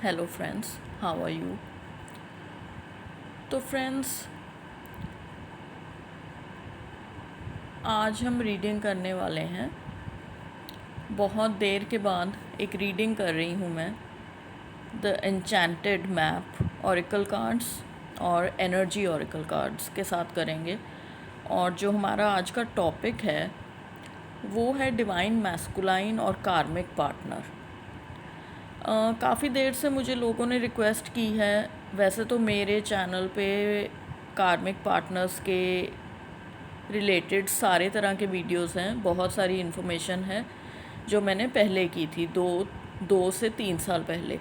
Hello friends, how are you. तो friends, आज हम रीडिंग करने वाले हैं। बहुत देर के बाद एक रीडिंग कर रही हूँ मैं, the enchanted map auricle cards और एनर्जी ऑरिकल कार्ड्स के साथ करेंगे। और जो हमारा आज का टॉपिक है वो है डिवाइन मैस्कुलाइन और कार्मिक पार्टनर। काफ़ी देर से मुझे लोगों ने रिक्वेस्ट की है। वैसे तो मेरे चैनल पे कार्मिक पार्टनर्स के रिलेटेड सारे तरह के वीडियोस हैं, बहुत सारी इन्फॉर्मेशन है जो मैंने पहले की थी, दो से 3 साल पहले।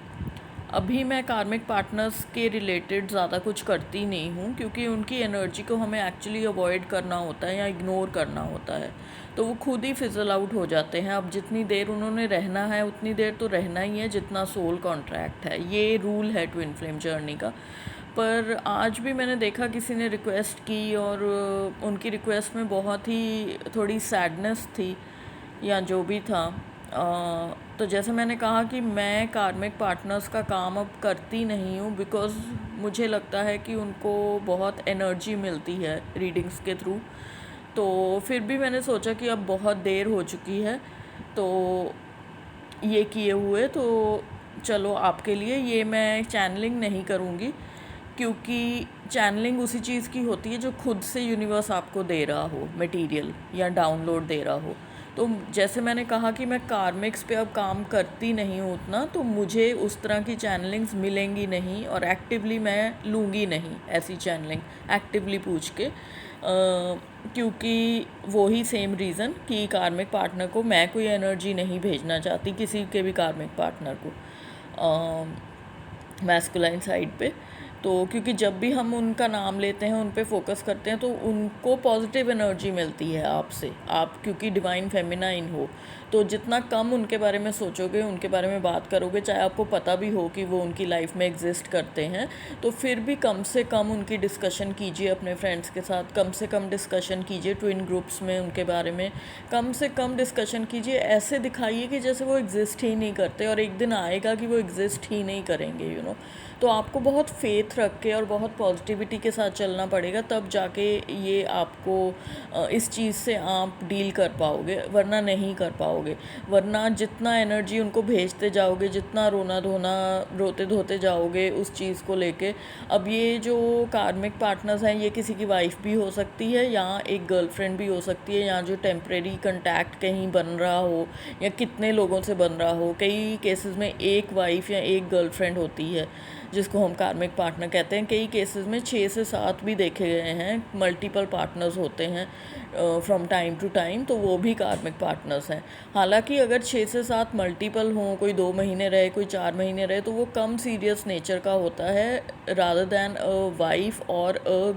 अभी मैं कार्मिक पार्टनर्स के रिलेटेड ज़्यादा कुछ करती नहीं हूँ, क्योंकि उनकी एनर्जी को हमें एक्चुअली अवॉइड करना होता है या इग्नोर करना होता है, तो वो खुद ही फिजल आउट हो जाते हैं। अब जितनी देर उन्होंने रहना है उतनी देर तो रहना ही है जितना सोल कॉन्ट्रैक्ट है, ये रूल है ट्विन फ्लेम जर्नी का। पर आज भी मैंने देखा किसी ने रिक्वेस्ट की, और उनकी रिक्वेस्ट में बहुत ही थोड़ी सैडनेस थी या जो भी था। तो जैसे मैंने कहा कि मैं कार्मिक पार्टनर्स का काम अब करती नहीं हूँ, बिकॉज़ मुझे लगता है कि उनको बहुत एनर्जी मिलती है रीडिंग्स के थ्रू। तो फिर भी मैंने सोचा कि अब बहुत देर हो चुकी है, तो ये किए हुए तो चलो आपके लिए ये मैं चैनलिंग नहीं करूँगी, क्योंकि चैनलिंग उसी चीज़ की होती है जो खुद से यूनिवर्स आपको दे रहा हो, मटेरियल या डाउनलोड दे रहा हो। तो जैसे मैंने कहा कि मैं कार्मिक्स पे अब काम करती नहीं हूँ उतना, तो मुझे उस तरह की चैनलिंग्स मिलेंगी नहीं, और एक्टिवली मैं लूँगी नहीं ऐसी चैनलिंग एक्टिवली पूछ के। क्योंकि वो ही सेम रीज़न कि कार्मिक पार्टनर को मैं कोई एनर्जी नहीं भेजना चाहती, किसी के भी कार्मिक पार्टनर को मैस्कुलाइन साइड पे। तो क्योंकि जब भी हम उनका नाम लेते हैं, उन पे फोकस करते हैं, तो उनको पॉजिटिव एनर्जी मिलती है आपसे। आप क्योंकि डिवाइन फेमिनाइन हो, तो जितना कम उनके बारे में सोचोगे, उनके बारे में बात करोगे, चाहे आपको पता भी हो कि वो उनकी लाइफ में एग्जिस्ट करते हैं, तो फिर भी कम से कम उनकी डिस्कशन कीजिए अपने फ्रेंड्स के साथ, कम से कम डिस्कशन कीजिए ट्विन ग्रुप्स में उनके बारे में, कम से कम डिस्कशन कीजिए। ऐसे दिखाइए कि जैसे वो एग्जिस्ट ही नहीं करते, और एक दिन आएगा कि वो एग्जिस्ट ही नहीं करेंगे, तो आपको बहुत फेथ रख के और बहुत पॉजिटिविटी के साथ चलना पड़ेगा, तब जाके ये आपको इस चीज़ से आप डील कर पाओगे, वरना नहीं कर पाओगे। वरना जितना एनर्जी उनको भेजते जाओगे, जितना रोना धोना रोते धोते जाओगे उस चीज़ को लेके। अब ये जो कार्मिक पार्टनर्स हैं, ये किसी की वाइफ भी हो सकती है, या एक गर्लफ्रेंड भी हो सकती है, या जो टेम्परेरी कंटैक्ट कहीं बन रहा हो, या कितने लोगों से बन रहा हो। कई केसेस में एक वाइफ या एक गर्लफ्रेंड होती है जिसको हम कार्मिक पार्टनर कहते हैं। कई केसेस में 6 से 7 भी देखे गए हैं, मल्टीपल पार्टनर्स होते हैं फ्रॉम टाइम टू टाइम, तो वो भी कार्मिक पार्टनर्स हैं। हालांकि अगर 6 से 7 मल्टीपल हों, कोई 2 महीने रहे, कोई 4 महीने रहे, तो वो कम सीरियस नेचर का होता है, रादर दैन अ वाइफ और अ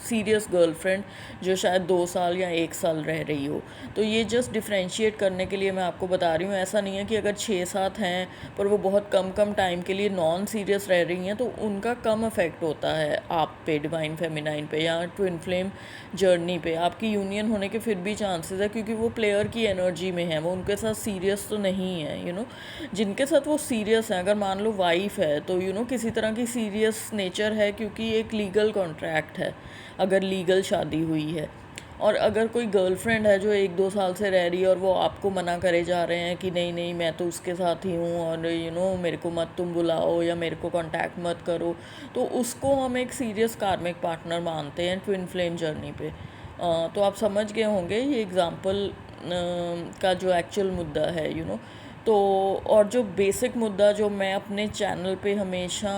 सीरियस गर्लफ्रेंड जो शायद 2 साल या 1 साल रह रही हो। तो ये जस्ट डिफ्रेंशिएट करने के लिए मैं आपको बता रही हूँ। ऐसा नहीं है कि अगर 6 7 हैं पर वो बहुत कम कम टाइम के लिए नॉन सीरियस रह रही हैं, तो उनका कम इफ़ेक्ट होता है आप पे, डिवाइन फेमिनाइन पे या ट्विन फ्लेम जर्नी पे। आपकी यूनियन होने के फिर भी चांसेस है, क्योंकि वो प्लेयर की एनर्जी में है, वो उनके साथ सीरियस तो नहीं है। जिनके साथ वो सीरियस हैं, अगर मान लो वाइफ है, तो किसी तरह की सीरियस नेचर है, क्योंकि एक लीगल कॉन्ट्रैक्ट है अगर लीगल शादी हुई है। और अगर कोई गर्लफ्रेंड है जो 1 2 साल से रह रही है, और वो आपको मना करे जा रहे हैं कि नहीं नहीं मैं तो उसके साथ ही हूँ, और मेरे को मत तुम बुलाओ या मेरे को कांटेक्ट मत करो, तो उसको हम एक सीरियस कार्मिक पार्टनर मानते हैं ट्विन फ्लेम जर्नी पे। तो आप समझ गए होंगे ये एग्ज़ाम्पल का जो एक्चुअल मुद्दा है। तो और जो बेसिक मुद्दा जो मैं अपने चैनल पे हमेशा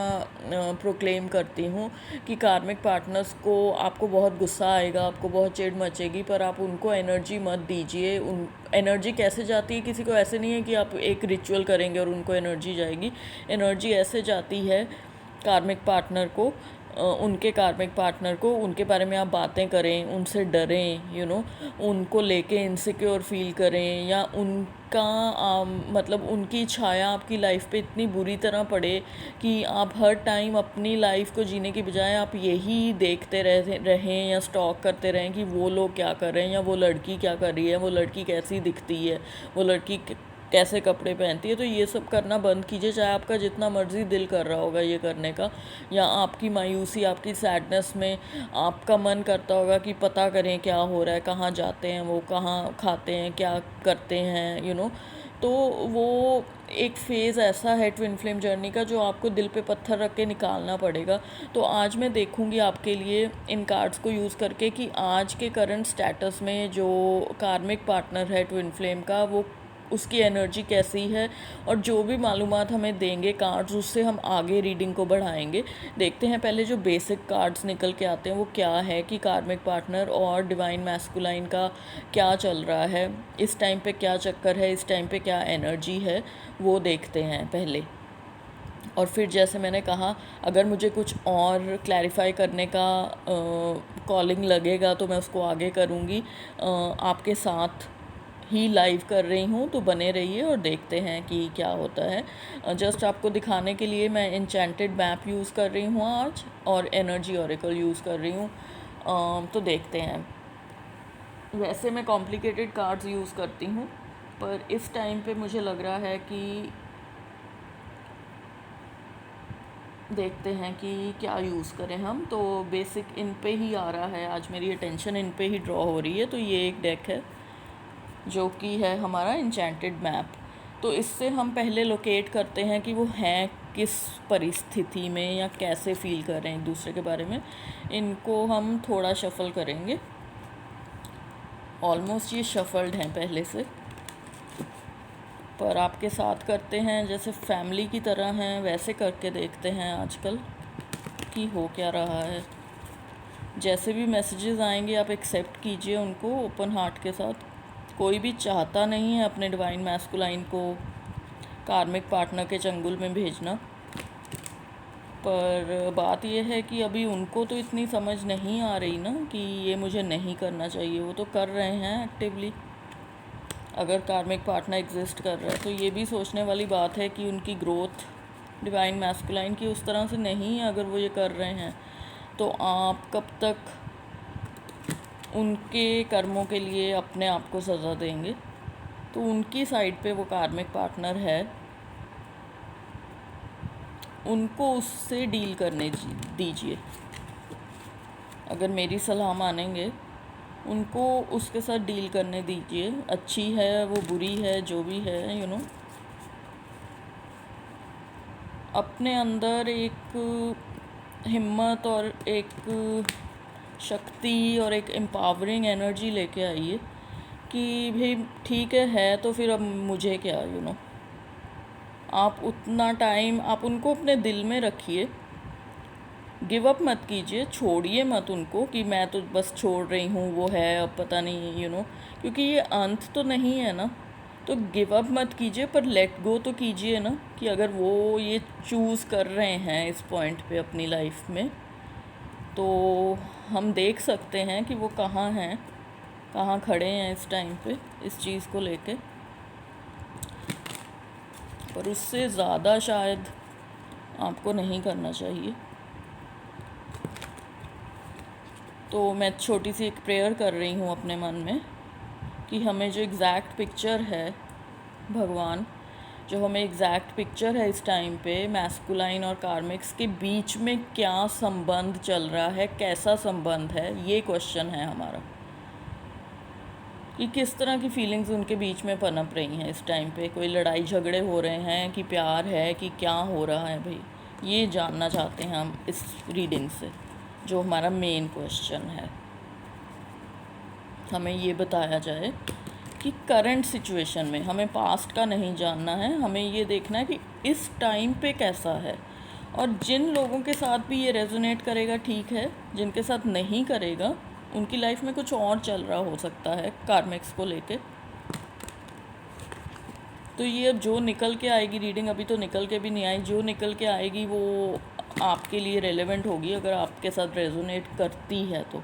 प्रोक्लेम करती हूँ कि कार्मिक पार्टनर्स को आपको बहुत गुस्सा आएगा, आपको बहुत चिढ़ मचेगी, पर आप उनको एनर्जी मत दीजिए। उन एनर्जी कैसे जाती है, किसी को ऐसे नहीं है कि आप एक रिचुअल करेंगे और उनको एनर्जी जाएगी। एनर्जी ऐसे जाती है कार्मिक पार्टनर को, उनके कार्मिक पार्टनर को, उनके बारे में आप बातें करें, उनसे डरें, उनको लेके इनसिक्योर फील करें, या उनका मतलब उनकी छाया आपकी लाइफ पे इतनी बुरी तरह पड़े कि आप हर टाइम अपनी लाइफ को जीने की बजाय आप यही देखते रहें या स्टॉक करते रहें कि वो लोग क्या कर रहे हैं, या वो लड़की क्या कर रही है, वो लड़की कैसी दिखती है, वो लड़की कैसे कपड़े पहनती है। तो ये सब करना बंद कीजिए, चाहे आपका जितना मर्ज़ी दिल कर रहा होगा ये करने का, या आपकी मायूसी, आपकी सैडनेस में आपका मन करता होगा कि पता करें क्या हो रहा है, कहाँ जाते हैं वो, कहाँ खाते हैं, क्या करते हैं, तो वो एक फ़ेज़ ऐसा है ट्विन फ्लेम जर्नी का जो आपको दिल पे पत्थर रख के निकालना पड़ेगा। तो आज मैं देखूंगी आपके लिए इन कार्ड्स को यूज़ करके कि आज के करंट स्टेटस में जो कार्मिक पार्टनर है ट्विन फ्लेम का, वो उसकी एनर्जी कैसी है, और जो भी मालूमात हमें देंगे कार्ड्स, उससे हम आगे रीडिंग को बढ़ाएंगे। देखते हैं पहले जो बेसिक कार्ड्स निकल के आते हैं वो क्या है, कि कार्मिक पार्टनर और डिवाइन मैस्कुलाइन का क्या चल रहा है इस टाइम पे, क्या चक्कर है इस टाइम पे, क्या एनर्जी है, वो देखते हैं पहले। और फिर जैसे मैंने कहा, अगर मुझे कुछ और क्लैरिफाई करने का कॉलिंग लगेगा तो मैं उसको आगे करूँगी। आपके साथ ही लाइव कर रही हूँ, तो बने रहिए और देखते हैं कि क्या होता है। जस्ट आपको दिखाने के लिए मैं एन्चेंटेड मैप यूज़ कर रही हूँ आज, और एनर्जी ऑरेकल यूज़ कर रही हूँ। तो देखते हैं। वैसे मैं कॉम्प्लिकेटेड कार्ड्स यूज़ करती हूँ, पर इस टाइम पे मुझे लग रहा है कि देखते हैं कि क्या यूज़ करें हम। तो बेसिक इन पे ही आ रहा है, आज मेरी अटेंशन इन पे ही ड्रॉ हो रही है। तो ये एक डेक है जो कि है हमारा एन्चेंटेड मैप। तो इससे हम पहले लोकेट करते हैं कि वो हैं किस परिस्थिति में, या कैसे फील कर रहे हैं एक दूसरे के बारे में। इनको हम थोड़ा शफल करेंगे। ऑलमोस्ट ये शफल्ड हैं पहले से, पर आपके साथ करते हैं जैसे फैमिली की तरह हैं, वैसे करके देखते हैं आजकल कि हो क्या रहा है। जैसे भी मैसेजेस आएंगे आप एक्सेप्ट कीजिए उनको ओपन हार्ट के साथ। कोई भी चाहता नहीं है अपने डिवाइन मैस्कुलाइन को कार्मिक पार्टनर के चंगुल में भेजना, पर बात यह है कि अभी उनको तो इतनी समझ नहीं आ रही ना कि ये मुझे नहीं करना चाहिए। वो तो कर रहे हैं एक्टिवली, अगर कार्मिक पार्टनर एग्जिस्ट कर रहा है तो ये भी सोचने वाली बात है कि उनकी ग्रोथ डिवाइन मैस्कुलाइन की उस तरह से नहीं है। अगर वो ये कर रहे हैं तो आप कब तक उनके कर्मों के लिए अपने आप को सज़ा देंगे। तो उनकी साइड पे वो कार्मिक पार्टनर है, उनको उससे डील करने दीजिए। अगर मेरी सलाह मानेंगे उनको उसके साथ डील करने दीजिए। अच्छी है वो, बुरी है, जो भी है, अपने अंदर एक हिम्मत और एक शक्ति और एक एम्पावरिंग एनर्जी लेके आइए कि भाई ठीक है तो फिर अब मुझे क्या, आप उतना टाइम आप उनको अपने दिल में रखिए। गिव अप मत कीजिए, छोड़िए मत उनको कि मैं तो बस छोड़ रही हूँ, वो है अब पता नहीं, क्योंकि ये अंत तो नहीं है ना। तो गिव अप मत कीजिए, पर लेट गो तो कीजिए ना, कि अगर वो ये चूज़ कर रहे हैं इस पॉइंट पे अपनी लाइफ में, तो हम देख सकते हैं कि वो कहाँ हैं, कहाँ खड़े हैं इस टाइम पे इस चीज़ को लेके। पर उससे ज़्यादा शायद आपको नहीं करना चाहिए। तो मैं छोटी सी एक प्रेयर कर रही हूँ अपने मन में कि हमें जो एग्जैक्ट पिक्चर है, भगवान जो हमें एग्जैक्ट पिक्चर है इस टाइम पे मैस्कुलाइन और कार्मिक्स के बीच में क्या संबंध चल रहा है, कैसा संबंध है, ये क्वेश्चन है हमारा, कि किस तरह की फीलिंग्स उनके बीच में पनप रही हैं इस टाइम पे। कोई लड़ाई झगड़े हो रहे हैं कि प्यार है, कि क्या हो रहा है भाई, ये जानना चाहते हैं हम इस रीडिंग से। जो हमारा मेन क्वेश्चन है, हमें ये बताया जाए कि करंट सिचुएशन में, हमें पास्ट का नहीं जानना है, हमें ये देखना है कि इस टाइम पे कैसा है। और जिन लोगों के साथ भी ये रेजोनेट करेगा ठीक है, जिनके साथ नहीं करेगा उनकी लाइफ में कुछ और चल रहा हो सकता है कार्मिक्स को लेके। तो ये अब जो निकल के आएगी रीडिंग, अभी तो निकल के भी नहीं आई, जो निकल के आएगी वो आपके लिए रेलेवेंट होगी अगर आपके साथ रेजोनेट करती है तो।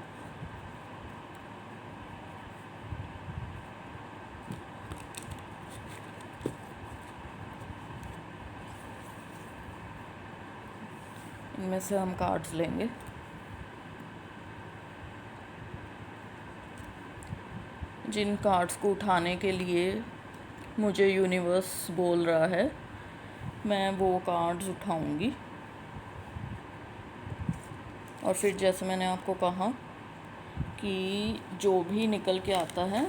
इनमें से हम कार्ड्स लेंगे। जिन कार्ड्स को उठाने के लिए मुझे यूनिवर्स बोल रहा है, मैं वो कार्ड्स उठाऊंगी और फिर जैसे मैंने आपको कहा कि जो भी निकल के आता है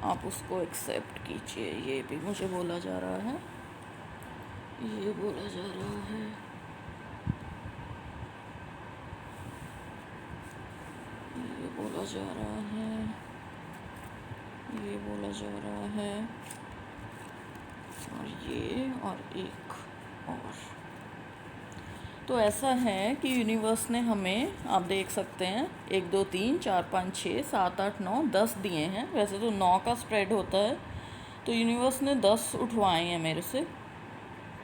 आप उसको एक्सेप्ट कीजिए। ये भी मुझे बोला जा रहा है, ये बोला जा रहा है, ये बोला जा रहा है, ये बोला जा रहा है, और ये और एक और। तो ऐसा है कि यूनिवर्स ने हमें, आप देख सकते हैं, 1 2 3 4 5 6 7 8 9 10 दिए हैं। वैसे तो 9 का स्प्रेड होता है, तो यूनिवर्स ने 10 उठवाए हैं मेरे से।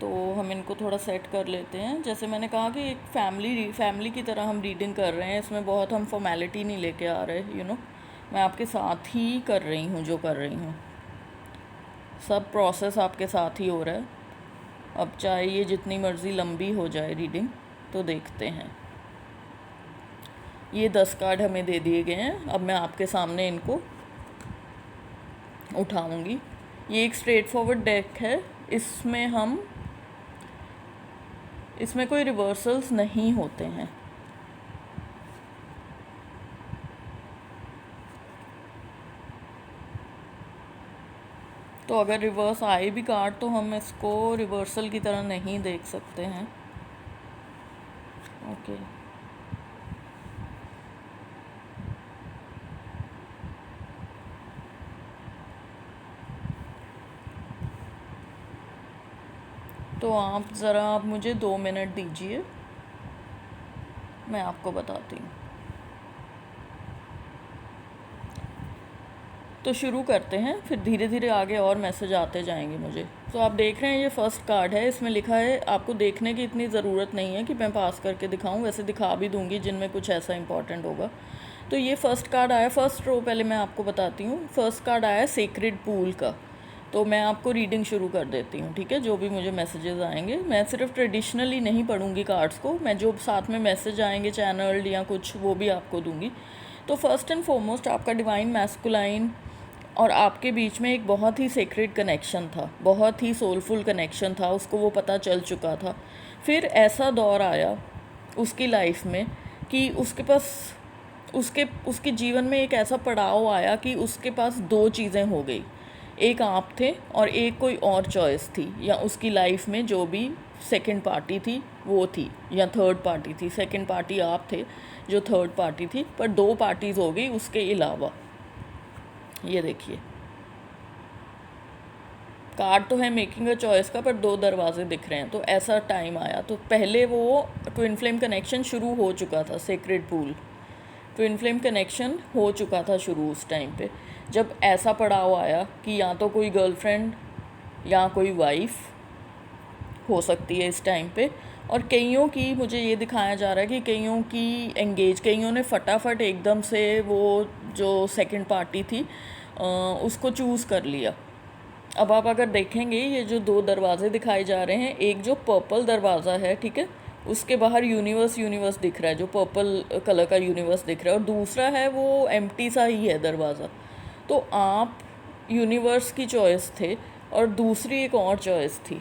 तो हम इनको थोड़ा सेट कर लेते हैं। जैसे मैंने कहा कि एक फैमिली की तरह हम रीडिंग कर रहे हैं, इसमें बहुत हम फॉर्मेलिटी नहीं लेके आ रहे, मैं आपके साथ ही कर रही हूँ, जो कर रही हूँ सब प्रोसेस आपके साथ ही हो रहा है। अब चाहे ये जितनी मर्ज़ी लंबी हो जाए रीडिंग, तो देखते हैं। ये 10 कार्ड हमें दे दिए गए हैं, अब मैं आपके सामने इनको उठाऊंगी। ये एक स्ट्रेट फॉरवर्ड डेक है, इसमें कोई रिवर्सल्स नहीं होते हैं। तो अगर रिवर्स आए भी कार्ड तो हम इसको रिवर्सल की तरह नहीं देख सकते हैं। ओके, तो आप मुझे 2 मिनट दीजिए, मैं आपको बताती हूँ। तो शुरू करते हैं, फिर धीरे धीरे आगे और मैसेज आते जाएंगे मुझे। तो आप देख रहे हैं ये फर्स्ट कार्ड है, इसमें लिखा है, आपको देखने की इतनी ज़रूरत नहीं है कि मैं पास करके दिखाऊं, वैसे दिखा भी दूंगी जिनमें कुछ ऐसा इंपॉर्टेंट होगा। तो ये फर्स्ट कार्ड आया, फर्स्ट रो पहले मैं आपको बताती हूँ। फर्स्ट कार्ड आया सेक्रेड पूल का। तो मैं आपको रीडिंग शुरू कर देती हूँ, ठीक है। जो भी मुझे मैसेजेस आएंगे, मैं सिर्फ ट्रेडिशनली नहीं पढ़ूंगी कार्ड्स को, मैं जो साथ में मैसेज आएंगे चैनल्ड या कुछ, वो भी आपको दूंगी। तो फर्स्ट एंड फॉरमोस्ट आपका डिवाइन मैस्कुलाइन और आपके बीच में एक बहुत ही सेक्रेड कनेक्शन था, बहुत ही सोलफुल कनेक्शन था, उसको वो पता चल चुका था। फिर ऐसा दौर आया उसकी लाइफ में कि उसके पास उसके जीवन में एक ऐसा पड़ाव आया कि उसके पास 2 चीज़ें हो गई, एक आप थे और एक कोई और चॉइस थी, या उसकी लाइफ में जो भी सेकंड पार्टी थी वो थी, या थर्ड पार्टी थी। सेकंड पार्टी आप थे, जो थर्ड पार्टी थी, पर 2 पार्टीज़ हो गई उसके अलावा। ये देखिए, कार्ड तो है मेकिंग अ चॉइस का, पर 2 दरवाजे दिख रहे हैं। तो ऐसा टाइम आया, तो पहले वो ट्विन फ्लेम कनेक्शन शुरू हो चुका था, sacred pool twin flame connection हो चुका था शुरू उस टाइम पे, जब ऐसा पड़ाव आया कि या तो कोई गर्लफ्रेंड या कोई वाइफ हो सकती है इस टाइम पे। और कईयों की, मुझे ये दिखाया जा रहा है कि कईयों ने फटाफट एकदम से वो जो सेकंड पार्टी थी उसको चूज़ कर लिया। अब आप अगर देखेंगे, ये जो 2 दरवाजे दिखाए जा रहे हैं, एक जो पर्पल दरवाज़ा है, ठीक है, उसके बाहर यूनिवर्स दिख रहा है, जो पर्पल कलर का यूनिवर्स दिख रहा है, और दूसरा है वो एम्प्टी सा ही है दरवाज़ा। तो आप यूनिवर्स की चॉइस थे और दूसरी एक और चॉइस थी।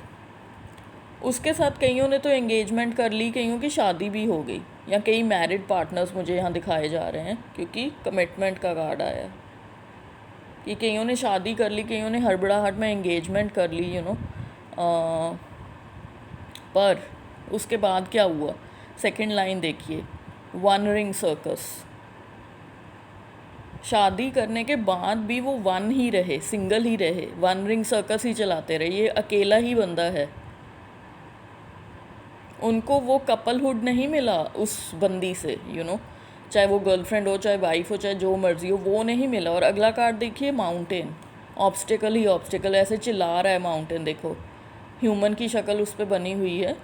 उसके साथ कईयों ने तो एंगेजमेंट कर ली, कईयों की शादी भी हो गई, या कई मैरिड पार्टनर्स मुझे यहाँ दिखाए जा रहे हैं, क्योंकि कमिटमेंट का कार्ड आया कि कईयों ने शादी कर ली, कईयों ने हड़बड़ाहट में एंगेजमेंट कर ली, पर उसके बाद क्या हुआ, सेकंड लाइन देखिए, 1 रिंग सर्कस। शादी करने के बाद भी वो 1 ही रहे, सिंगल ही रहे, 1 रिंग सर्कस ही चलाते रहे, ये अकेला ही बंदा है। उनको वो कपलहुड नहीं मिला उस बंदी से, चाहे वो गर्लफ्रेंड हो, चाहे वाइफ हो, चाहे जो मर्जी हो, वो नहीं मिला। और अगला कार्ड देखिए, माउंटेन, ऑब्स्टिकल ही ऑब्स्टिकल, ऐसे चिल्ला रहा है माउंटेन, देखो ह्यूमन की शक्ल उस पर बनी हुई है,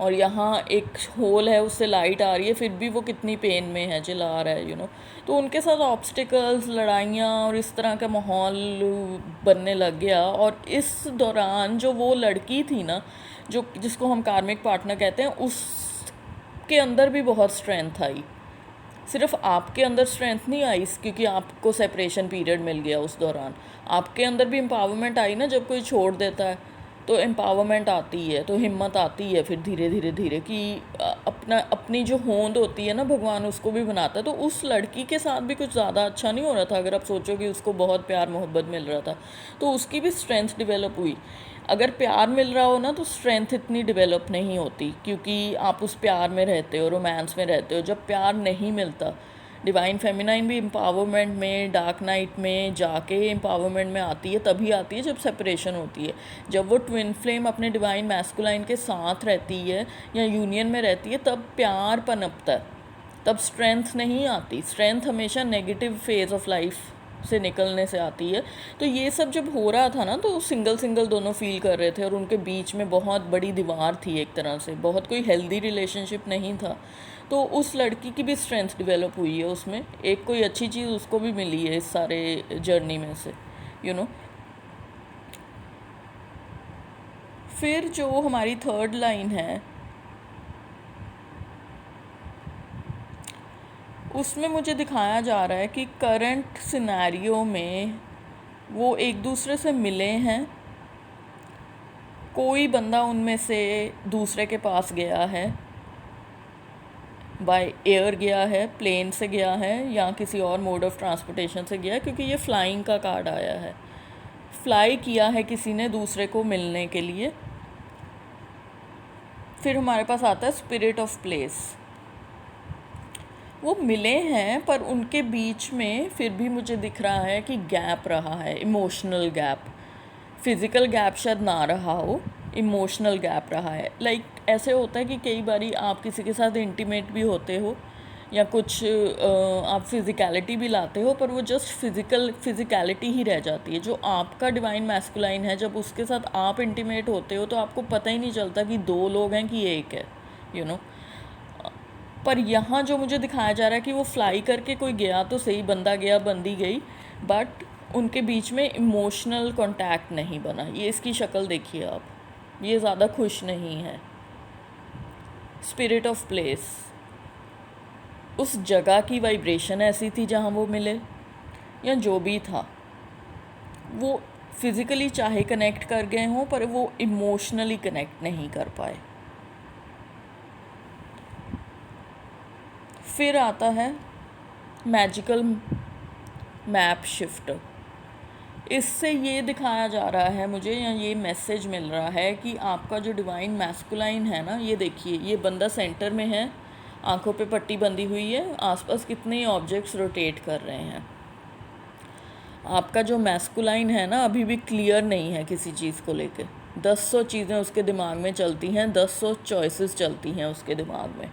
और यहाँ एक होल है, उससे लाइट आ रही है, फिर भी वो कितनी पेन में है, चिल्ला रहा है, तो उनके साथ ऑब्स्टिकल्स, लड़ाइयाँ और इस तरह का माहौल बनने लग गया। और इस दौरान जो वो लड़की थी ना, जिसको हम कार्मिक पार्टनर कहते हैं, उसके अंदर भी बहुत स्ट्रेंथ आई, सिर्फ आपके अंदर स्ट्रेंथ नहीं आई क्योंकि आपको सेपरेशन पीरियड मिल गया उस दौरान, आपके अंदर भी एम्पावरमेंट आई ना। जब कोई छोड़ देता है तो एम्पावरमेंट आती है, तो हिम्मत आती है फिर धीरे धीरे धीरे कि अपनी जो होंद होती है ना, भगवान उसको भी बनाता है। तो उस लड़की के साथ भी कुछ ज़्यादा अच्छा नहीं हो रहा था। अगर आप सोचो कि उसको बहुत प्यार मोहब्बत मिल रहा था तो उसकी भी स्ट्रेंथ डेवलप हुई। अगर प्यार मिल रहा हो ना तो स्ट्रेंथ इतनी डेवलप नहीं होती, क्योंकि आप उस प्यार में रहते हो, रोमांस में रहते हो। जब प्यार नहीं मिलता, डिवाइन फेमिनाइन भी एम्पावरमेंट में, डार्क नाइट में जाके एम्पावरमेंट में आती है, तभी आती है जब सेपरेशन होती है। जब वो ट्विन फ्लेम अपने डिवाइन मैस्कुलाइन के साथ रहती है या यूनियन में रहती है, तब प्यार पनपता है, तब स्ट्रेंथ नहीं आती। स्ट्रेंथ हमेशा नेगेटिव फेज ऑफ लाइफ से निकलने से आती है। तो ये सब जब हो रहा था ना, तो सिंगल सिंगल दोनों फील कर रहे थे और उनके बीच में बहुत बड़ी दीवार थी एक तरह से, बहुत कोई हेल्दी रिलेशनशिप नहीं था। तो उस लड़की की भी स्ट्रेंथ डेवलप हुई है, उसमें एक कोई अच्छी चीज़ उसको भी मिली है इस सारे जर्नी में से, यू नो। फिर जो हमारी थर्ड लाइन है उसमें मुझे दिखाया जा रहा है कि करंट सिनेरियो में वो एक दूसरे से मिले हैं। कोई बंदा उनमें से दूसरे के पास गया है, बाय एयर गया है, प्लेन से गया है, या किसी और मोड ऑफ ट्रांसपोर्टेशन से गया है, क्योंकि ये फ्लाइंग का कार्ड आया है। फ्लाई किया है किसी ने दूसरे को मिलने के लिए। फिर हमारे पास आता है स्पिरिट ऑफ प्लेस। वो मिले हैं पर उनके बीच में फिर भी मुझे दिख रहा है कि गैप रहा है, इमोशनल गैप। फिज़िकल गैप शायद ना रहा हो, इमोशनल गैप रहा है। लाइक ऐसे होता है कि कई बारी आप किसी के साथ इंटीमेट भी होते हो या कुछ आप फिज़िकलिटी भी लाते हो, पर वो जस्ट फिज़िकलिटी ही रह जाती है। जो आपका डिवाइन मैस्कुलाइन है, जब उसके साथ आप इंटीमेट होते हो तो आपको पता ही नहीं चलता कि दो लोग हैं कि एक है, यू नो। पर यहाँ जो मुझे दिखाया जा रहा है कि वो फ्लाई करके कोई गया तो सही, बंदा गया बंदी गई, बट उनके बीच में इमोशनल कांटेक्ट नहीं बना। ये इसकी शक्ल देखिए आप, ये ज़्यादा खुश नहीं है। स्पिरिट ऑफ प्लेस, उस जगह की वाइब्रेशन ऐसी थी जहाँ वो मिले, या जो भी था, वो फिज़िकली चाहे कनेक्ट कर गए हों पर वो इमोशनली कनेक्ट नहीं कर पाए। फिर आता है मैजिकल मैप शिफ्ट। इससे ये दिखाया जा रहा है मुझे, या ये मैसेज मिल रहा है कि आपका जो डिवाइन मैस्कुलाइन है ना, ये देखिए, ये बंदा सेंटर में है, आंखों पे पट्टी बंधी हुई है, आसपास कितने ऑब्जेक्ट्स रोटेट कर रहे हैं। आपका जो मैस्कुलाइन है ना, अभी भी क्लियर नहीं है किसी चीज़ को लेके। 10 चीज़ें उसके दिमाग में चलती हैं, 10 चॉइसेस चलती हैं उसके दिमाग में,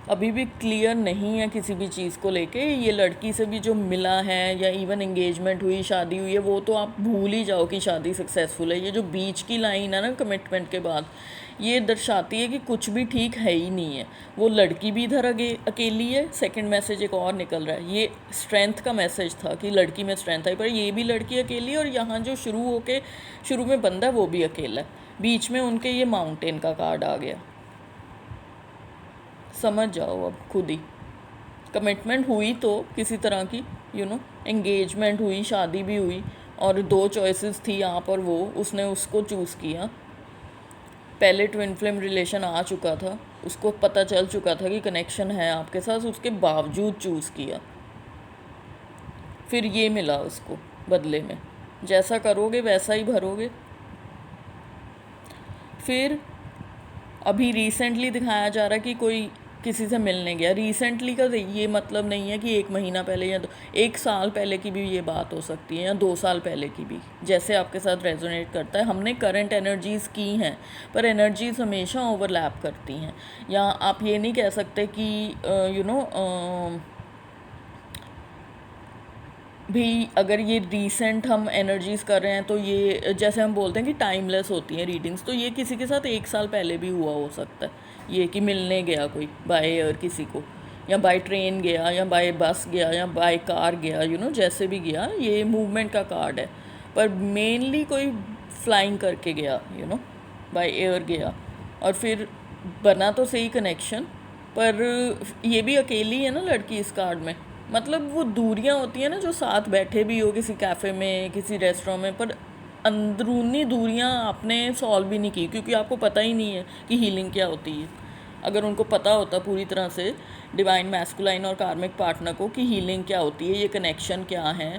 अभी भी क्लियर नहीं है किसी भी चीज़ को लेके। ये लड़की से भी जो मिला है या इवन एंगेजमेंट हुई, शादी हुई है, वो तो आप भूल ही जाओ कि शादी सक्सेसफुल है। ये जो बीच की लाइन है ना कमिटमेंट के बाद, ये दर्शाती है कि कुछ भी ठीक है ही नहीं है। वो लड़की भी इधर अकेली है। सेकंड मैसेज एक और निकल रहा है, ये स्ट्रेंथ का मैसेज था कि लड़की में स्ट्रेंथ आई, पर ये भी लड़की अकेली है। और यहाँ जो शुरू में बंदा वो भी अकेला है, बीच में उनके ये माउंटेन का कार्ड आ गया। समझ जाओ अब खुद ही। कमिटमेंट हुई तो किसी तरह की, यू नो, एंगेजमेंट हुई, शादी भी हुई, और 2 चॉइसेस थी आप और वो, उसने उसको चूज़ किया। पहले ट्विन फ्लेम रिलेशन आ चुका था, उसको पता चल चुका था कि कनेक्शन है आपके साथ, उसके बावजूद चूज़ किया। फिर ये मिला उसको बदले में, जैसा करोगे वैसा ही भरोगे। फिर अभी रिसेंटली दिखाया जा रहा है कि कोई किसी से मिलने गया। रिसेंटली का ये मतलब नहीं है कि 1 महीना पहले या 1 साल पहले की भी ये बात हो सकती है, या 2 साल पहले की भी, जैसे आपके साथ रेजोनेट करता है। हमने करंट एनर्जीज़ की हैं, पर एनर्जीज़ हमेशा ओवरलैप करती हैं। या आप ये नहीं कह सकते कि यू नो भी अगर ये रीसेंट हम एनर्जीज़ कर रहे हैं तो ये, जैसे हम बोलते हैं कि टाइमलेस होती हैं रीडिंग्स, तो ये किसी के साथ 1 साल पहले भी हुआ हो सकता है। ये कि मिलने गया कोई बाय एयर किसी को, या बाय ट्रेन गया, या बाय बस गया, या बाय कार गया, यू नो, जैसे भी गया, ये मूवमेंट का कार्ड है। पर मेनली कोई फ्लाइंग करके गया, यू नो, बाय एयर गया, और फिर बना तो सही कनेक्शन, पर ये भी अकेली है ना लड़की इस कार्ड में, मतलब वो दूरियां होती हैं ना, जो साथ बैठे भी हो किसी कैफ़े में, किसी रेस्टोरेंट में, पर अंदरूनी दूरियां आपने सॉल्व भी नहीं की, क्योंकि आपको पता ही नहीं है कि हीलिंग क्या होती है। अगर उनको पता होता पूरी तरह से डिवाइन मैस्कुलाइन और कार्मिक पार्टनर को कि हीलिंग क्या होती है, ये कनेक्शन क्या है,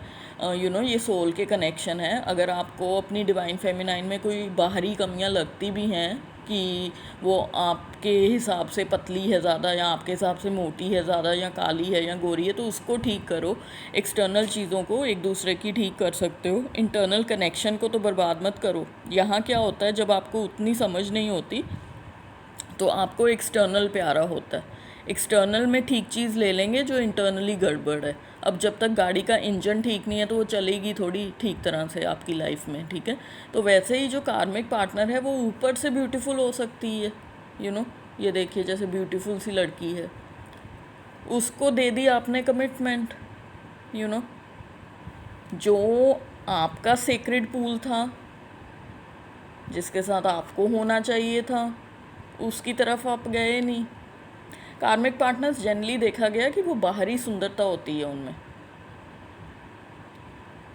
ये सोल के कनेक्शन है। अगर आपको अपनी डिवाइन फेमिनाइन में कोई बाहरी कमियां लगती भी हैं कि वो आपके हिसाब से पतली है ज़्यादा, या आपके हिसाब से मोटी है ज़्यादा, या काली है या गोरी है, तो उसको ठीक करो। एक्सटर्नल चीज़ों को एक दूसरे की ठीक कर सकते हो, इंटरनल कनेक्शन को तो बर्बाद मत करो। यहाँ क्या होता है, जब आपको उतनी समझ नहीं होती तो आपको एक्सटर्नल प्यारा होता है। एक्सटर्नल में ठीक चीज़ ले लेंगे जो इंटरनली गड़बड़ है। अब जब तक गाड़ी का इंजन ठीक नहीं है तो वो चलेगी थोड़ी ठीक तरह से आपकी लाइफ में, ठीक है। तो वैसे ही जो कार्मिक पार्टनर है वो ऊपर से ब्यूटीफुल हो सकती है, ये देखिए जैसे ब्यूटीफुल सी लड़की है, उसको दे दी आपने कमिटमेंट, यू नो जो आपका सेक्रेड पूल था, जिसके साथ आपको होना चाहिए था, उसकी तरफ आप गए नहीं। कार्मिक पार्टनर्स जनरली देखा गया कि वो बाहरी सुंदरता होती है उनमें,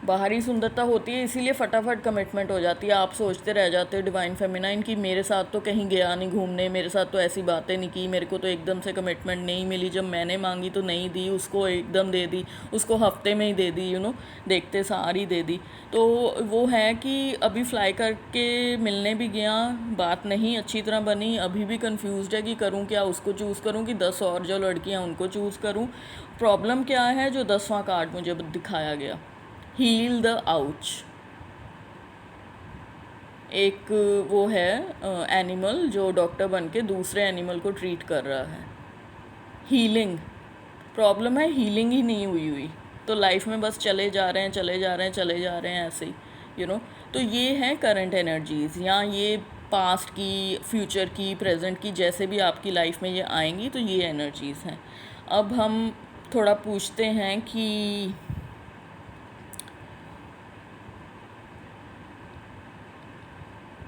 बाहरी सुंदरता होती है, इसीलिए फटाफट कमिटमेंट हो जाती है। आप सोचते रह जाते हो डिवाइन फेमिनाइन कि मेरे साथ तो कहीं गया नहीं घूमने, मेरे साथ तो ऐसी बातें नहीं की, मेरे को तो एकदम से कमिटमेंट नहीं मिली, जब मैंने मांगी तो नहीं दी, उसको एकदम दे दी, उसको हफ्ते में ही दे दी, देखते सारी दे दी। तो वो है कि अभी फ्लाई करके मिलने भी गया, बात नहीं अच्छी तरह बनी, अभी भी कंफ्यूज्ड है कि करूँ क्या, उसको चूज़ करूँ कि 10 और जो लड़कियाँ उनको चूज़ करूँ। प्रॉब्लम क्या है, जो 10वां कार्ड मुझे दिखाया गया, हील द आउच। एक वो है एनिमल जो डॉक्टर बन के दूसरे एनिमल को ट्रीट कर रहा है। हीलिंग प्रॉब्लम है, हीलिंग ही नहीं हुई तो लाइफ में बस चले जा रहे हैं चले जा रहे हैं चले जा रहे हैं ऐसे ही, तो ये हैं करंट एनर्जीज़, या ये पास्ट की, फ्यूचर की, प्रेजेंट की, जैसे भी आपकी लाइफ में ये आएंगी तो ये एनर्जीज़ हैं। अब हम थोड़ा पूछते हैं कि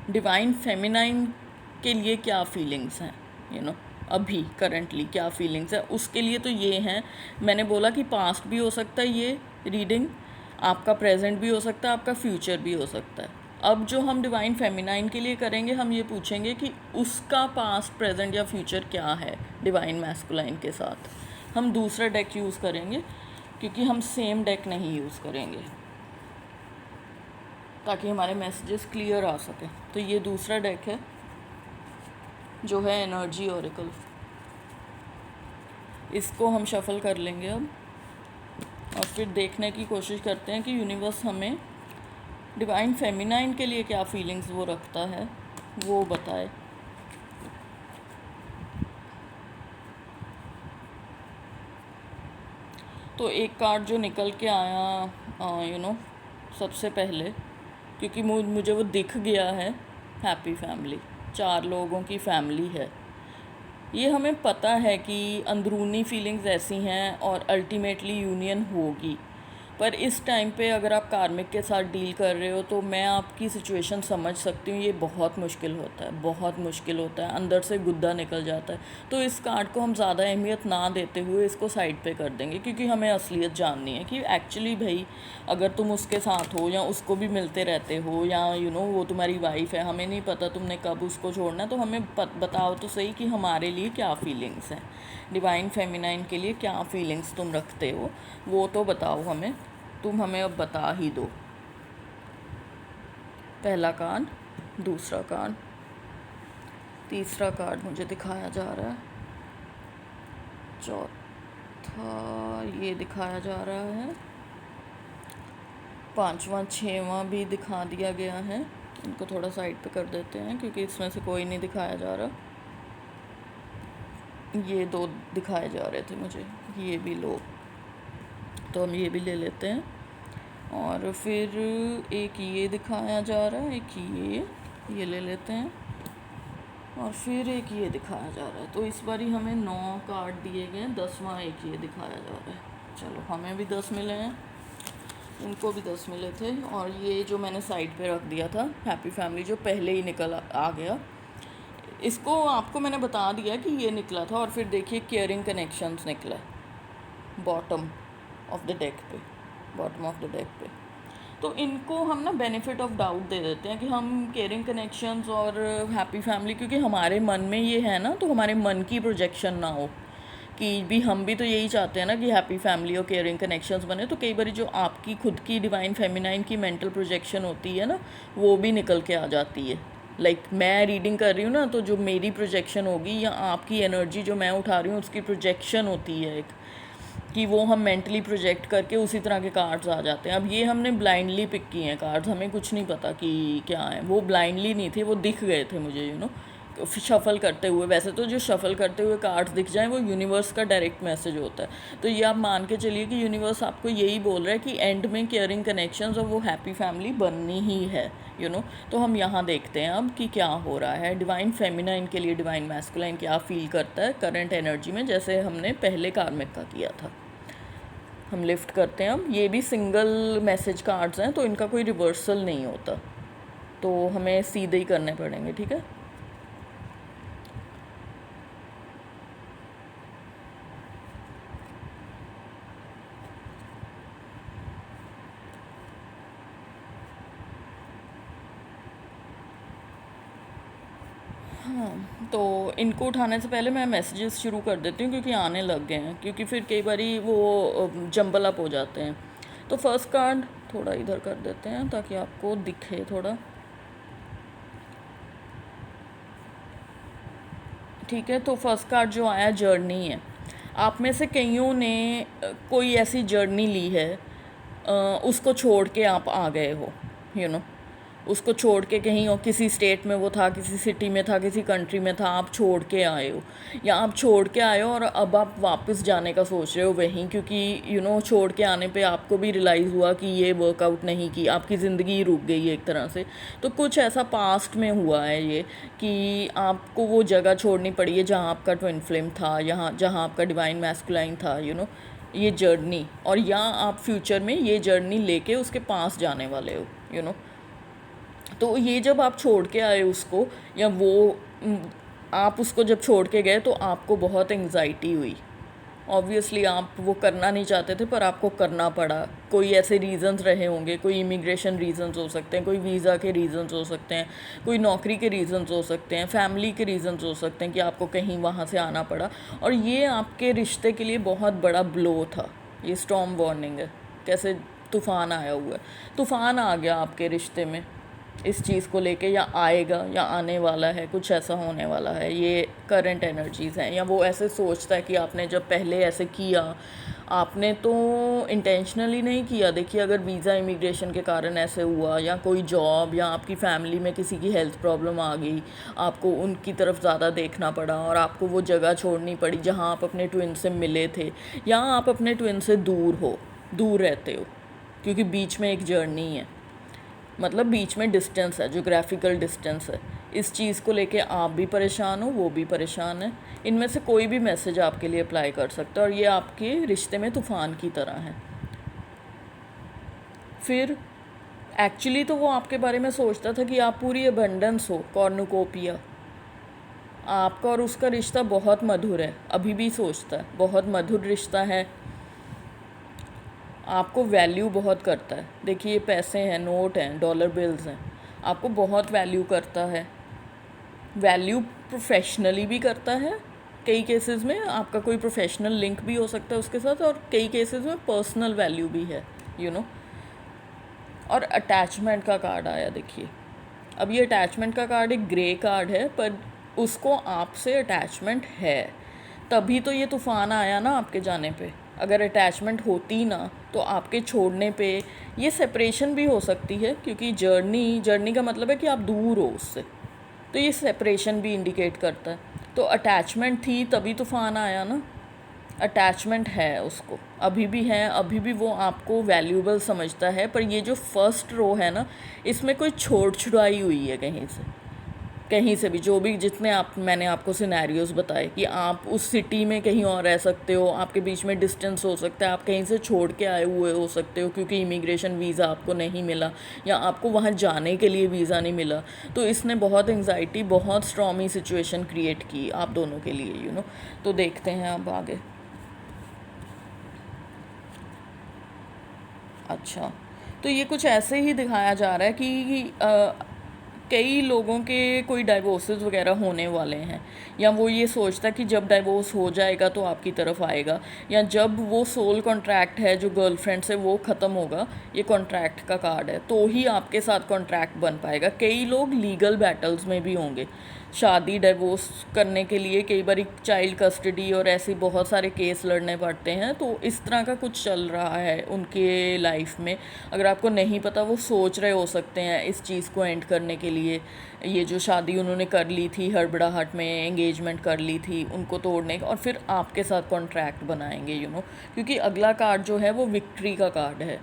डिवाइन फेमिनाइन के लिए क्या फीलिंग्स हैं, अभी करंटली क्या फीलिंग्स है उसके लिए। तो ये हैं, मैंने बोला कि पास्ट भी हो सकता है ये रीडिंग, आपका प्रेजेंट भी हो सकता है, आपका फ्यूचर भी हो सकता है। अब जो हम डिवाइन फेमिनाइन के लिए करेंगे, हम ये पूछेंगे कि उसका पास्ट, प्रेजेंट या फ्यूचर क्या है डिवाइन मैस्कुलाइन के साथ। हम दूसरा डेक यूज़ करेंगे क्योंकि हम सेम डेक नहीं यूज़ करेंगे, ताकि हमारे मैसेजेस क्लियर आ सकें। तो ये दूसरा डेक है जो है एनर्जी ऑरेकल, इसको हम शफल कर लेंगे अब, और फिर देखने की कोशिश करते हैं कि यूनिवर्स हमें डिवाइन फेमिनाइन के लिए क्या फीलिंग्स वो रखता है, वो बताए। तो एक कार्ड जो निकल के आया सबसे पहले, क्योंकि मुझे वो दिख गया है, हैप्पी फैमिली, 4 लोगों की फैमिली है। ये हमें पता है कि अंदरूनी फीलिंग्स ऐसी हैं और अल्टीमेटली यूनियन होगी, पर इस टाइम पे अगर आप कार्मिक के साथ डील कर रहे हो तो मैं आपकी सिचुएशन समझ सकती हूँ। ये बहुत मुश्किल होता है, बहुत मुश्किल होता है, अंदर से गुद्दा निकल जाता है। तो इस कार्ड को हम ज़्यादा अहमियत ना देते हुए इसको साइड पे कर देंगे, क्योंकि हमें असलियत जाननी है कि एक्चुअली भाई अगर तुम उसके साथ हो या उसको भी मिलते रहते हो, या वो तुम्हारी वाइफ है, हमें नहीं पता तुमने कब उसको छोड़ना है, तो हमें बताओ तो सही कि हमारे लिए क्या फीलिंग्स हैं, डिवाइन फेमिनाइन के लिए क्या फीलिंग्स तुम रखते हो, वो तो बताओ हमें, तुम हमें अब बता ही दो। पहला कार्ड, दूसरा कार्ड, तीसरा कार्ड मुझे दिखाया जा रहा है, चौथा ये दिखाया जा रहा है, 5वां 6वां भी दिखा दिया गया है। इनको थोड़ा साइड पे कर देते हैं क्योंकि इसमें से कोई नहीं दिखाया जा रहा। ये 2 दिखाए जा रहे थे मुझे, ये भी लो, तो हम ये भी ले लेते हैं। और फिर एक ये दिखाया जा रहा है, एक ये ले लेते हैं, और फिर एक ये दिखाया जा रहा है। तो इस बारी हमें 9 कार्ड दिए गए हैं, 10वां एक ये दिखाया जा रहा है। चलो, हमें भी 10 मिले हैं, उनको भी 10 मिले थे। और ये जो मैंने साइड पे रख दिया था हैप्पी फैमिली, जो पहले ही निकल आ गया, इसको आपको मैंने बता दिया कि ये निकला था, और फिर देखिए केयरिंग कनेक्शंस निकला बॉटम ऑफ द डेक पे, बॉटम ऑफ द डेक पे। तो इनको हम ना बेनिफिट ऑफ डाउट दे देते हैं कि हम केयरिंग कनेक्शंस और हैप्पी फैमिली, क्योंकि हमारे मन में ये है ना, तो हमारे मन की प्रोजेक्शन ना हो कि भी हम भी तो यही चाहते हैं ना कि हैप्पी फैमिली और केयरिंग कनेक्शंस बने। तो कई बार जो आपकी खुद की डिवाइन फेमिनाइन की मेंटल प्रोजेक्शन होती है ना, वो भी निकल के आ जाती है। मैं रीडिंग कर रही हूँ ना, तो जो मेरी प्रोजेक्शन होगी या आपकी एनर्जी जो मैं उठा रही हूँ उसकी प्रोजेक्शन होती है एक, कि वो हम मेंटली प्रोजेक्ट करके उसी तरह के कार्ड्स आ जाते हैं। अब ये हमने ब्लाइंडली पिक किए हैं कार्ड्स, हमें कुछ नहीं पता कि क्या है। वो ब्लाइंडली नहीं थे, वो दिख गए थे मुझे, शफ़ल करते हुए। वैसे तो जो शफ़ल करते हुए कार्ड्स दिख जाएं वो यूनिवर्स का डायरेक्ट मैसेज होता है। तो ये आप मान के चलिए कि यूनिवर्स आपको यही बोल रहा है कि एंड में केयरिंग कनेक्शंस और वो हैप्पी फैमिली बननी ही है, तो हम यहाँ देखते हैं अब कि क्या हो रहा है। डिवाइन फेमिनाइन के लिए डिवाइन मैस्कुलाइन क्या फील करता है करंट एनर्जी में, जैसे हमने पहले कार्मिक का किया था। हम लिफ्ट करते हैं। अब ये भी सिंगल मैसेज कार्ड्स हैं, तो इनका कोई रिवर्सल नहीं होता, तो हमें सीधे ही करने पड़ेंगे, ठीक है। तो इनको उठाने से पहले मैं मैसेजेस शुरू कर देती हूँ, क्योंकि आने लग गए हैं, क्योंकि फिर कई बारी वो जंबल अप हो जाते हैं। तो फर्स्ट कार्ड थोड़ा इधर कर देते हैं ताकि आपको दिखे थोड़ा, ठीक है। तो फर्स्ट कार्ड जो आया जर्नी है। आप में से कईयों ने कोई ऐसी जर्नी ली है, उसको छोड़ के आप आ गए हो, यू नो उसको छोड़ के कहीं और किसी स्टेट में वो था, किसी सिटी में था, किसी कंट्री में था, आप छोड़ के आए हो, या आप छोड़ के आए हो और अब आप वापस जाने का सोच रहे हो वहीं, क्योंकि छोड़ के आने पे आपको भी रियलाइज़ हुआ कि ये वर्कआउट नहीं की, आपकी ज़िंदगी रुक गई एक तरह से। तो कुछ ऐसा पास्ट में हुआ है ये कि आपको वो जगह छोड़नी पड़ी है जहाँ आपका ट्विन फ्लेम था, यहाँ जहाँ आपका डिवाइन मैस्कुलाइन था, ये जर्नी। और यहाँ आप फ्यूचर में ये जर्नी लेके उसके पास जाने वाले हो, तो ये जब आप छोड़ के आए उसको, या आप उसको जब छोड़ के गए, तो आपको बहुत एंग्जाइटी हुई। ऑब्वियसली आप वो करना नहीं चाहते थे, पर आपको करना पड़ा। कोई ऐसे रीज़न्स रहे होंगे, कोई इमिग्रेशन रीज़न्स हो सकते हैं, कोई वीज़ा के रीज़न्स हो सकते हैं, कोई नौकरी के रीज़न्स हो सकते हैं, फैमिली के रीज़न्स हो सकते हैं कि आपको कहीं वहाँ से आना पड़ा। और ये आपके रिश्ते के लिए बहुत बड़ा ब्लो था। ये स्टॉर्म वार्निंग है, कैसे तूफ़ान आया हुआ है, तूफ़ान आ गया आपके रिश्ते में इस चीज़ को लेके, या आएगा या आने वाला है, कुछ ऐसा होने वाला है। ये करंट एनर्जीज़ हैं। या वो ऐसे सोचता है कि आपने जब पहले ऐसे किया, आपने तो इंटेंशनली नहीं किया। देखिए, अगर वीज़ा इमिग्रेशन के कारण ऐसे हुआ, या कोई जॉब, या आपकी फैमिली में किसी की हेल्थ प्रॉब्लम आ गई, आपको उनकी तरफ ज़्यादा देखना पड़ा और आपको वो जगह छोड़नी पड़ी जहाँ आप अपने ट्विन से मिले थे, या आप अपने ट्विन से दूर रहते हो, क्योंकि बीच में एक जर्नी है, मतलब बीच में डिस्टेंस है, जोग्राफिकल डिस्टेंस है। इस चीज़ को लेके आप भी परेशान हो, वो भी परेशान है। इनमें से कोई भी मैसेज आपके लिए अप्लाई कर सकता है, और ये आपके रिश्ते में तूफ़ान की तरह है। फिर एक्चुअली तो वो आपके बारे में सोचता था कि आप पूरी अबंडेंस हो, कॉर्नुकोपिया। आपका और उसका रिश्ता बहुत मधुर है, अभी भी सोचता है, बहुत मधुर रिश्ता है। आपको वैल्यू बहुत करता है। देखिए, पैसे हैं, नोट हैं, डॉलर बिल्स हैं, आपको बहुत वैल्यू करता है। वैल्यू प्रोफेशनली भी करता है, कई केसेस में आपका कोई प्रोफेशनल लिंक भी हो सकता है उसके साथ, और कई केसेस में पर्सनल वैल्यू भी है, और अटैचमेंट का कार्ड आया। देखिए, अब ये अटैचमेंट का कार्ड एक ग्रे कार्ड है, पर उसको आपसे अटैचमेंट है, तभी तो ये तूफ़ान आया ना आपके जाने पे। अगर अटैचमेंट होती ना, तो आपके छोड़ने पे ये सेपरेशन भी हो सकती है, क्योंकि जर्नी का मतलब है कि आप दूर हो उससे, तो ये सेपरेशन भी इंडिकेट करता है। तो अटैचमेंट थी तभी तूफ़ान आया ना, अटैचमेंट है उसको, अभी भी है, अभी भी वो आपको वैल्यूएबल समझता है। पर ये जो फर्स्ट रो है ना, इसमें कोई छोड़ छुड़ाई हुई है कहीं से, कहीं से भी, जो भी जितने आप मैंने आपको सिनेरियोज बताए कि आप उस सिटी में कहीं और रह सकते हो, आपके बीच में डिस्टेंस हो सकता है, आप कहीं से छोड़ के आए हुए हो सकते हो क्योंकि इमिग्रेशन वीज़ा आपको नहीं मिला या आपको वहाँ जाने के लिए वीज़ा नहीं मिला। तो इसने बहुत एंग्जाइटी, बहुत स्ट्रॉमी सिचुएशन क्रिएट की आप दोनों के लिए, तो देखते हैं अब आगे। अच्छा, तो ये कुछ ऐसे ही दिखाया जा रहा है कि कई लोगों के कोई डाइवोर्सेस वगैरह होने वाले हैं, या वो ये सोचता है कि जब डाइवोर्स हो जाएगा तो आपकी तरफ आएगा, या जब वो सोल कॉन्ट्रैक्ट है जो गर्लफ्रेंड से वो ख़त्म होगा, ये कॉन्ट्रैक्ट का कार्ड है, तो ही आपके साथ कॉन्ट्रैक्ट बन पाएगा। कई लोग लीगल बैटल्स में भी होंगे, शादी डिवोर्स करने के लिए कई बार चाइल्ड कस्टडी और ऐसे बहुत सारे केस लड़ने पड़ते हैं। तो इस तरह का कुछ चल रहा है उनके लाइफ में। अगर आपको नहीं पता, वो सोच रहे हो सकते हैं इस चीज़ को एंड करने के लिए, ये जो शादी उन्होंने कर ली थी हड़बड़ाहट में, एंगेजमेंट कर ली थी, उनको तोड़ने का, और फिर आपके साथ कॉन्ट्रैक्ट बनाएंगे, क्योंकि अगला कार्ड जो है वो विक्ट्री का कार्ड है।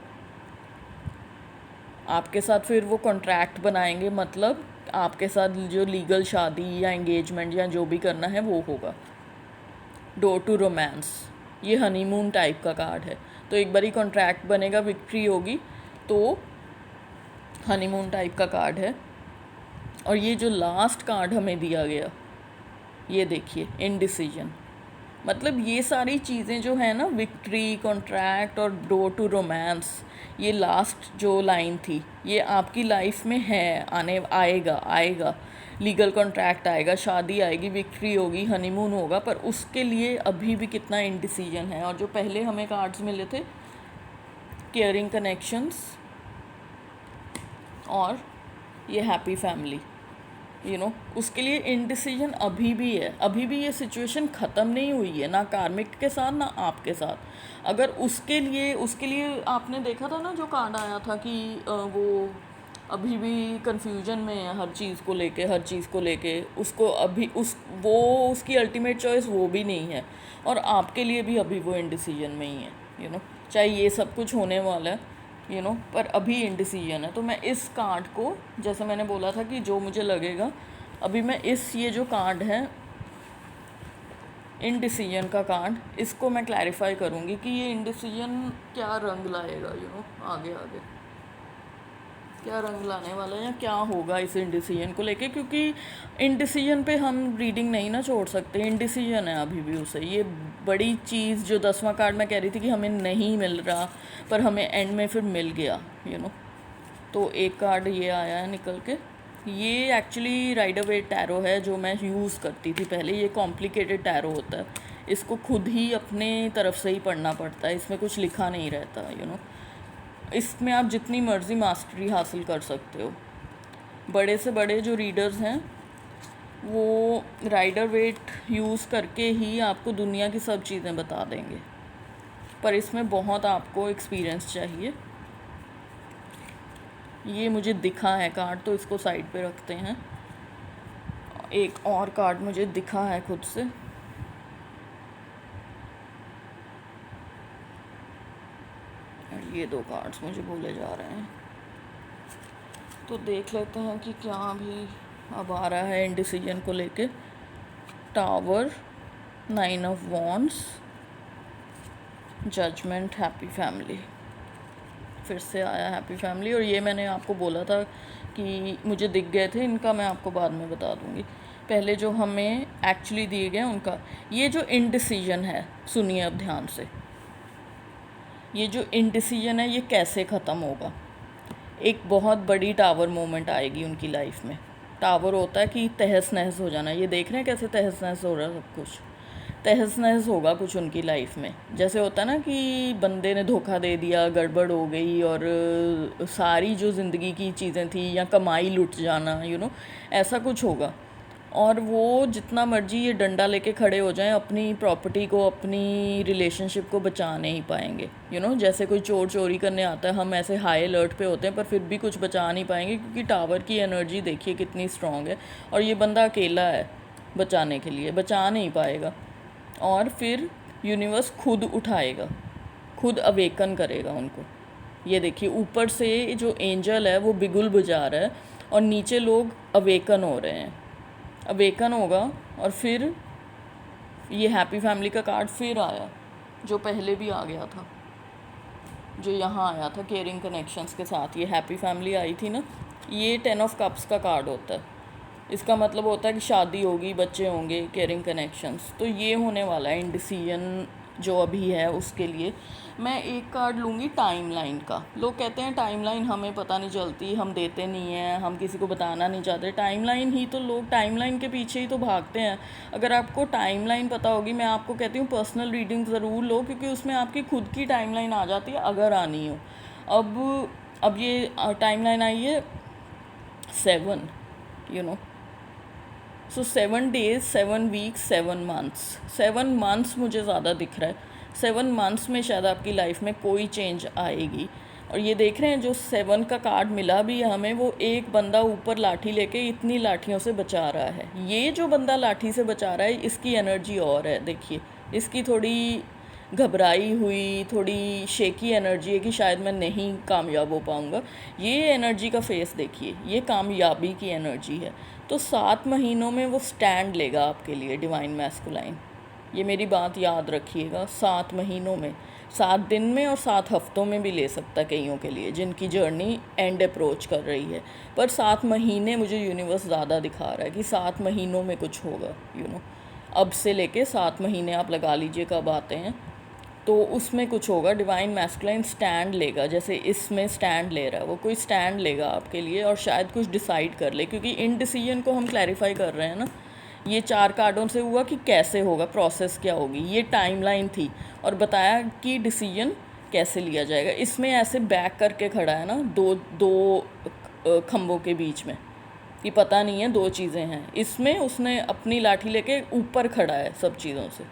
आपके साथ फिर वो कॉन्ट्रैक्ट बनाएंगे, मतलब आपके साथ जो लीगल शादी या एंगेजमेंट या जो भी करना है वो होगा। डोर टू रोमांस, ये हनीमून टाइप का कार्ड है। तो एक बारी कॉन्ट्रैक्ट बनेगा, विक्ट्री होगी, तो हनीमून टाइप का कार्ड है। और ये जो लास्ट कार्ड हमें दिया गया, ये देखिए, इनडिसीजन, मतलब ये सारी चीज़ें जो है ना, विक्ट्री, कॉन्ट्रैक्ट और डोर टू रोमांस, ये लास्ट जो लाइन थी, ये आपकी लाइफ में है, आएगा लीगल कॉन्ट्रैक्ट आएगा, शादी आएगी, विक्ट्री होगी, हनीमून होगा, पर उसके लिए अभी भी कितना इनडिसीजन है। और जो पहले हमें कार्ड्स मिले थे, केयरिंग कनेक्शंस और ये हैप्पी फैमिली, उसके लिए इनडिसीजन अभी भी है। अभी भी ये सिचुएशन ख़त्म नहीं हुई है, ना कार्मिक के साथ ना आपके साथ। अगर उसके लिए आपने देखा था ना जो कार्ड आया था कि वो अभी भी कंफ्यूजन में है हर चीज़ को लेके, उसको अभी उसकी अल्टीमेट चॉइस वो भी नहीं है, और आपके लिए भी अभी वो इनडिसीजन में ही है, चाहे ये सब कुछ होने वाला है, पर अभी इनडिसीजन है। तो मैं इस कार्ड को, जैसे मैंने बोला था कि जो मुझे लगेगा, अभी मैं ये जो कार्ड है इनडिसीजन का कार्ड, इसको मैं क्लैरिफाई करूँगी कि ये इनडिसीजन क्या रंग लाएगा, आगे क्या रंग लाने वाला है या क्या होगा इस इनडिसीजन को लेके, क्योंकि इनडिसीजन पे हम रीडिंग नहीं ना छोड़ सकते, इनडिसीजन है अभी भी उसे। ये बड़ी चीज़ जो 10वां कार्ड मैं कह रही थी कि हमें नहीं मिल रहा, पर हमें एंड में फिर मिल गया, तो एक कार्ड ये आया है निकल के। ये एक्चुअली राइडर वेट टैरो है जो मैं यूज़ करती थी पहले। ये कॉम्प्लिकेटेड टैरो होता है, इसको खुद ही अपने तरफ से ही पढ़ना पड़ता है, इसमें कुछ लिखा नहीं रहता, इसमें आप जितनी मर्ज़ी मास्टरी हासिल कर सकते हो। बड़े से बड़े जो रीडर्स हैं वो राइडर वेट यूज़ करके ही आपको दुनिया की सब चीज़ें बता देंगे, पर इसमें बहुत आपको एक्सपीरियंस चाहिए। ये मुझे दिखा है कार्ड, तो इसको साइड पे रखते हैं। एक और कार्ड मुझे दिखा है खुद से, ये 2 कार्ड्स मुझे भूले जा रहे हैं, तो देख लेते हैं कि क्या अभी अब आ रहा है इनडिसीजन को लेके। Tower, 9 of wands, judgement, happy family, फिर से आया हैप्पी फैमिली। और ये मैंने आपको बोला था कि मुझे दिख गए थे, इनका मैं आपको बाद में बता दूँगी। पहले जो हमें एक्चुअली दिए गए उनका, ये जो इनडिसीजन है, सुनिए अब ध्यान से, ये जो इनडिसीजन है ये कैसे ख़त्म होगा। एक बहुत बड़ी टावर मोमेंट आएगी उनकी लाइफ में। टावर होता है कि तहस नहस हो जाना, ये देख रहे हैं कैसे तहस नहस हो रहा है, सब कुछ तहस नहस होगा कुछ उनकी लाइफ में। जैसे होता है ना कि बंदे ने धोखा दे दिया, गड़बड़ हो गई, और सारी जो ज़िंदगी की चीज़ें थी या कमाई लुट जाना, ऐसा कुछ होगा। और वो जितना मर्जी ये डंडा लेके खड़े हो जाएं, अपनी प्रॉपर्टी को, अपनी रिलेशनशिप को बचा नहीं पाएंगे। जैसे कोई चोर चोरी करने आता है, हम ऐसे हाई अलर्ट पे होते हैं, पर फिर भी कुछ बचा नहीं पाएंगे, क्योंकि टावर की एनर्जी देखिए कितनी स्ट्रॉन्ग है, और ये बंदा अकेला है, बचाने के लिए बचा नहीं पाएगा। और फिर यूनिवर्स खुद उठाएगा, खुद अवेकन करेगा उनको। ये देखिए ऊपर से जो एंजल है वो बिगुल बजा रहा है, और नीचे लोग अवेकन हो रहे हैं, अवेकन होगा और फिर ये हैप्पी फैमिली का कार्ड फिर आया, जो पहले भी आ गया था, जो यहाँ आया था केयरिंग कनेक्शंस के साथ। ये हैप्पी फैमिली आई थी ना, ये 10 ऑफ कप्स का कार्ड होता है। इसका मतलब होता है कि शादी होगी, बच्चे होंगे, केयरिंग कनेक्शंस। तो ये होने वाला है इंडिसीजन जो अभी है उसके लिए। मैं एक कार्ड लूँगी टाइमलाइन का। लोग कहते हैं टाइमलाइन हमें पता नहीं चलती, हम देते नहीं हैं, हम किसी को बताना नहीं चाहते। टाइमलाइन ही तो, लोग टाइमलाइन के पीछे ही तो भागते हैं। अगर आपको टाइमलाइन पता होगी, मैं आपको कहती हूँ पर्सनल रीडिंग ज़रूर लो, क्योंकि उसमें आपकी खुद की टाइमलाइन आ जाती है अगर आनी हो। अब ये टाइमलाइन आई है 7, you know. So 7 days, 7 weeks, 7 months। 7 months मुझे ज़्यादा दिख रहा है। 7 months में शायद आपकी लाइफ में कोई चेंज आएगी। और ये देख रहे हैं जो 7 का कार्ड मिला भी है हमें, वो एक बंदा ऊपर लाठी लेके इतनी लाठियों से बचा रहा है। ये जो बंदा लाठी से बचा रहा है, इसकी एनर्जी और है, देखिए इसकी थोड़ी घबराई हुई, थोड़ी शेकी एनर्जी है कि शायद मैं नहीं कामयाब हो पाऊँगा। ये एनर्जी का फेस देखिए, ये कामयाबी की एनर्जी है। तो 7 महीनों में वो स्टैंड लेगा आपके लिए, डिवाइन मैस्कुलाइन। ये मेरी बात याद रखिएगा, 7 महीनों में, 7 दिन में और 7 हफ्तों में भी ले सकता है कईयों के लिए जिनकी जर्नी एंड अप्रोच कर रही है। पर 7 महीने मुझे यूनिवर्स ज़्यादा दिखा रहा है कि 7 महीनों में कुछ होगा, यू नो। अब से लेके 7 महीने आप लगा लीजिए कब आते हैं, तो उसमें कुछ होगा। डिवाइन मैस्कुलाइन स्टैंड लेगा, जैसे इसमें स्टैंड ले रहा है, वो कोई स्टैंड लेगा आपके लिए और शायद कुछ डिसाइड कर ले, क्योंकि इन डिसीजन को हम क्लैरिफाई कर रहे हैं ना। ये 4 कार्डों से हुआ कि कैसे होगा, प्रोसेस क्या होगी। ये टाइमलाइन थी और बताया कि डिसीजन कैसे लिया जाएगा। इसमें ऐसे बैक करके खड़ा है ना, दो दो खम्भों के बीच में, कि पता नहीं है, 2 चीज़ें हैं। इसमें उसने अपनी लाठी लेके ऊपर खड़ा है सब चीज़ों से।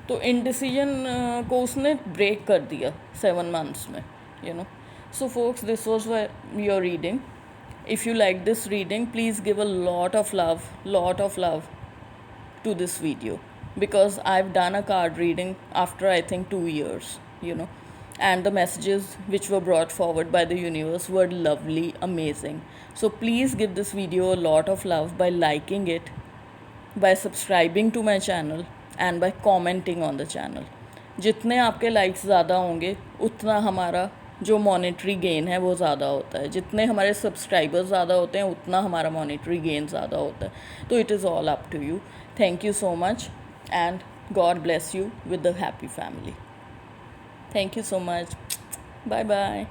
तो इंडिसीजन को उसने ब्रेक कर दिया 7 months में, you know. So focus, this was your reading. If you like this reading, please give a lot of love to this video, because I've done a card reading after I think 2 years, you know, and the messages which were brought forward by the universe were lovely, amazing. So please give this video a lot of love by liking it, by subscribing to my channel, and by commenting on the channel. जितने आपके likes ज़्यादा होंगे उतना हमारा जो monetary gain है वो ज़्यादा होता है। जितने हमारे सब्सक्राइबर्स ज़्यादा होते हैं उतना हमारा मॉनेटरी गेन ज़्यादा होता है। तो it is all up to you. Thank you so much and God bless you with the happy family. Thank you so much. Bye bye.